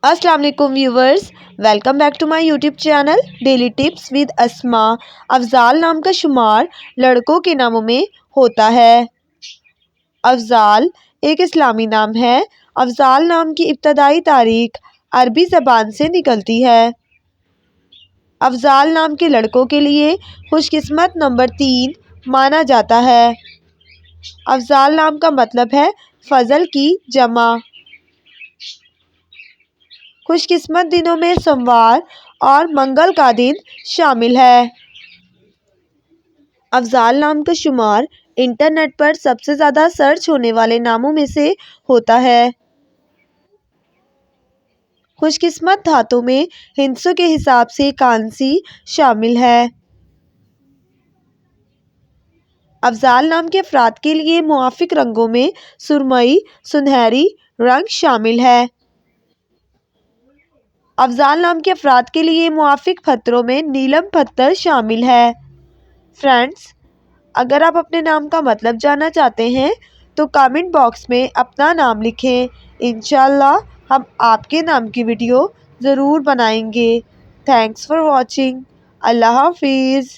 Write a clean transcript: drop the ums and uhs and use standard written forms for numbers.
अस्सलाम वालेकुम viewers, welcome back to my YouTube channel daily tips with Asma. अफजाल नाम का शुमार लड़कों के नामों में होता है। अफजाल एक इस्लामी नाम है। अफजाल नाम की इब्तदाई तारीख अरबी ज़बान से निकलती है। अफजाल नाम के लड़कों के लिए खुशकिस्मत नंबर 3 माना जाता है। अफजाल नाम का मतलब है फजल की जमा। खुशकिस्मत दिनों में सोमवार और मंगल का दिन शामिल है। अफजाल नाम का शुमार इंटरनेट पर सबसे ज़्यादा सर्च होने वाले नामों में से होता है। खुशकिस्मत धातु में हिंसों के हिसाब से कांसी शामिल है। अफजाल नाम के अफराद के लिए मुआफिक रंगों में सुरमई, सुनहरी रंग शामिल है। अफजाल नाम के अफराद के लिए मुआफिक पत्थरों में नीलम पत्थर शामिल है। फ्रेंड्स, अगर आप अपने नाम का मतलब जानना चाहते हैं तो कमेंट बॉक्स में अपना नाम लिखें। इंशाल्लाह हम आपके नाम की वीडियो ज़रूर बनाएंगे। Thanks for watching. अल्लाह हाफिज़।